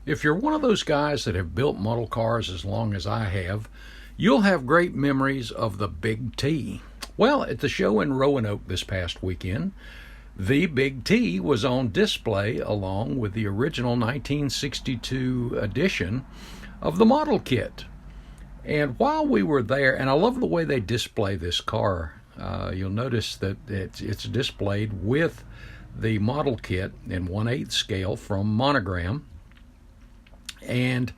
If you're one of those guys that have built model cars as long as I have, you'll have great memories of the Big T. Well, at the show in Roanoke this past weekend, the Big T was on display along with the original 1962 edition of the model kit. And while we were there, and I love the way they display this car, you'll notice that it's displayed with the model kit in 1/8 scale from Monogram. And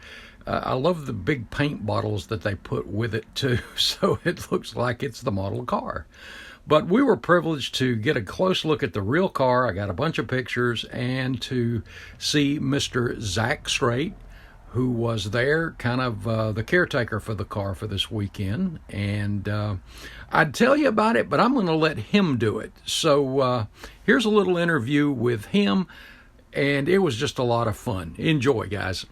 I love the big paint bottles that they put with it too, so it looks like it's the model car. But we were privileged to get a close look at the real car. I got a bunch of pictures, and to see Mr. Zack Straight, who was there, kind of the caretaker for the car for this weekend. And I'd tell you about it, but I'm going to let him do it. So here's a little interview with him, and it was just a lot of fun. Enjoy, guys.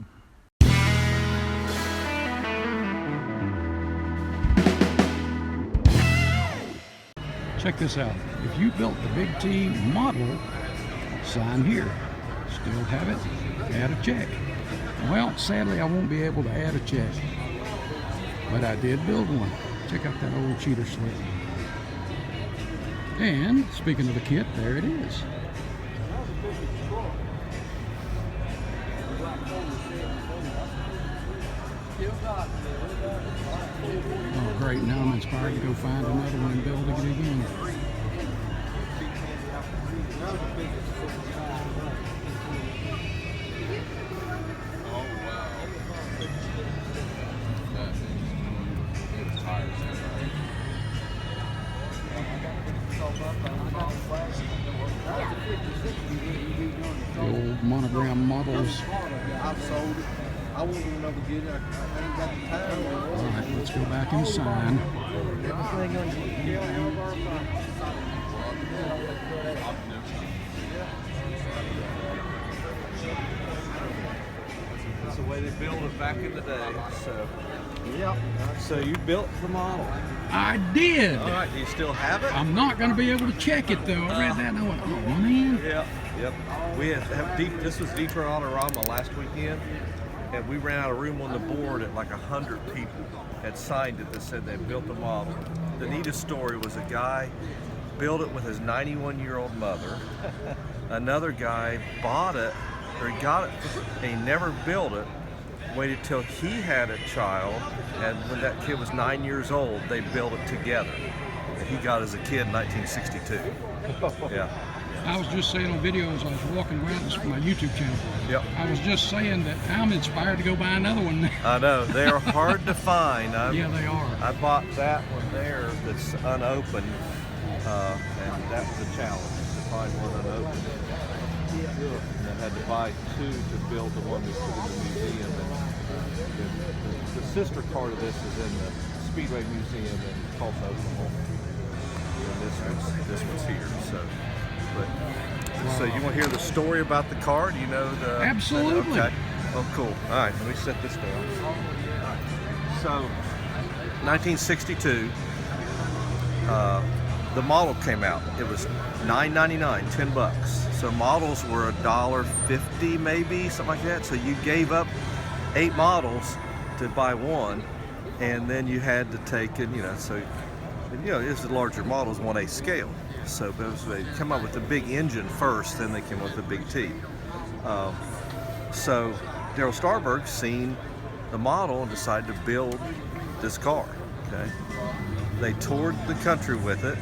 Check this out. If you built the Big T model, sign here. Still have it, add a check. Well, sadly, I won't be able to add a check, but I did build one. Check out that old cheater slip. And speaking of the kit, there it is. Oh, great. Now I'm inspired to go find another one and build it again. The old Monogram models. I've sold it. I won't even ever get it. I ain't got the time. All right, let's go back and sign. That's the way they built it back in the day. So, yep. So you built the model. I did. All right. Do you still have it? I'm not going to be able to check it though. I read that and I went, oh man. Yep. Yep. We have deep. This was Detroit Autorama last weekend. And we ran out of room on the board, at like 100 people had signed it that said they built the model. The neatest story was a guy built it with his 91-year-old mother. Another guy bought it, or he got it, and he never built it. Waited till he had a child, and when that kid was 9 years old, they built it together. And he got it as a kid in 1962. Yeah. I was just saying on video as I was walking around, this is my YouTube channel. Yep. I was just saying that I'm inspired to go buy another one. I know, they are hard to find. Yeah, they are. I bought that one there that's unopened, and that was a challenge to find one unopened. And I had to buy two to build the one we put in the museum. And the sister part of this is in the Speedway Museum in Tulsa, Oklahoma. And this one's here. So you want to hear the story about the car? Do you know the... Absolutely. Okay. Oh, cool. All right, let me set this down. So, 1962, the model came out. It was $9.99, $10. So models were $1.50 maybe, something like that. So you gave up 8 models to buy one, and then you had to take it, it's the larger models, 1/8 scale. So they come up with the big engine first, then they came up with the Big T. So Daryl Starberg seen the model and decided to build this car. Okay, they toured the country with it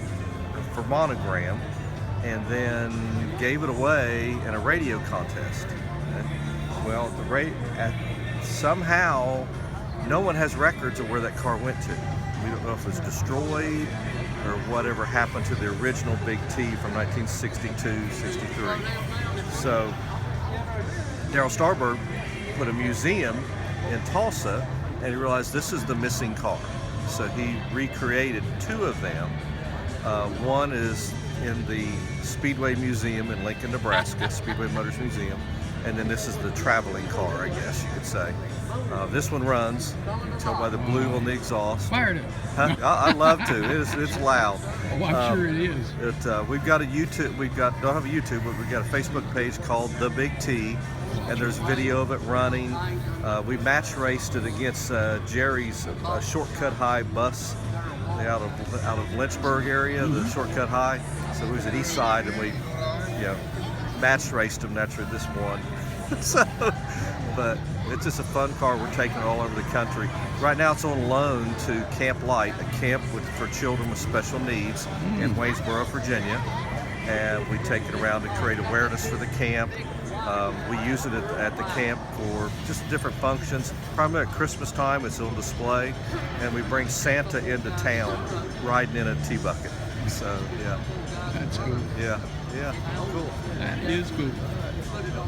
for Monogram, and then gave it away in a radio contest. Okay? Well, somehow no one has records of where that car went to. We don't know if it was destroyed or whatever happened to the original Big T from 1962, 63. So Daryl Starberg put a museum in Tulsa, and he realized this is the missing car. So he recreated 2 of them. One is in the Speedway Museum in Lincoln, Nebraska, Speedway Motors Museum, and then this is the traveling car, I guess you could say. This one runs. You can tell by the blue on the exhaust. Fired it. I love to. It's loud. Oh, I'm sure it is. We've got a YouTube. Don't have a YouTube, but we've got a Facebook page called The Big T, and there's video of it running. We match raced it against Jerry's Shortcut High bus out of Lynchburg area, the Shortcut High. So we was at East Side, and we, match raced them. Naturally, this one. So, but it's just a fun car. We're taking it all over the country. Right now, it's on loan to Camp Light, a camp for children with special needs in Waynesboro, Virginia. And we take it around to create awareness for the camp. We use it at the camp for just different functions. Primarily at Christmas time, it's on display, and we bring Santa into town riding in a T-bucket. So yeah, That's cool. yeah, cool. That is cool.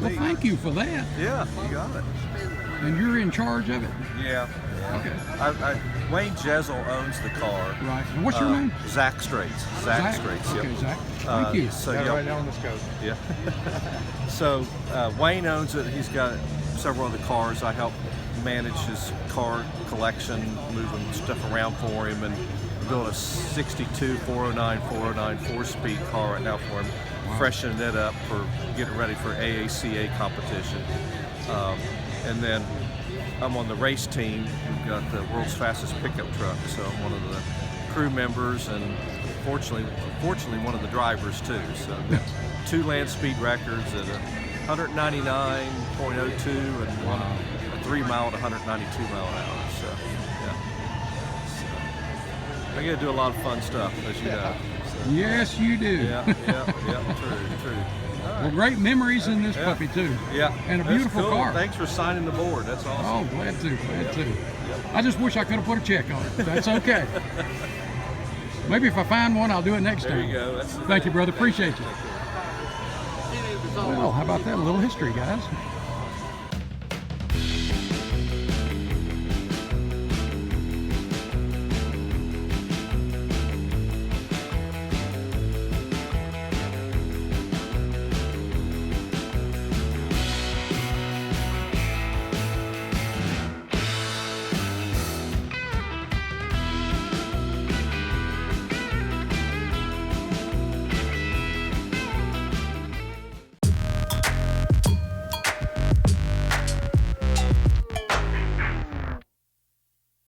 Well, thank you for that. Yeah, you got it. And you're in charge of it. Yeah. Okay. Wayne Jezel owns the car. Right. And what's your name? Zack Straits. Zack Straits. Okay, Yep. Zach. Thank you. So Right now on the scope. Yeah. So Wayne owns it. He's got several other cars. I help manage his car collection, moving stuff around for him, and build a 62 409 4-speed car right now for him, freshening it up for getting ready for AACA competition. And then I'm on the race team. We've got the world's fastest pickup truck, so I'm one of the crew members, and fortunately one of the drivers too. So 2 land speed records at 199.02 and a 3 mile to 192 mile an hour. So I get to do a lot of fun stuff, as you know. So, Yes, you do. yeah, true. Well, great memories in this puppy too. Yeah, And a that's beautiful cool. car. Thanks for signing the board. That's awesome. Oh, glad to. I just wish I could have put a check on it. That's okay. Maybe if I find one, I'll do it next There time. you go. Thank you, brother. Appreciate you. Well, how about that? A little history, guys.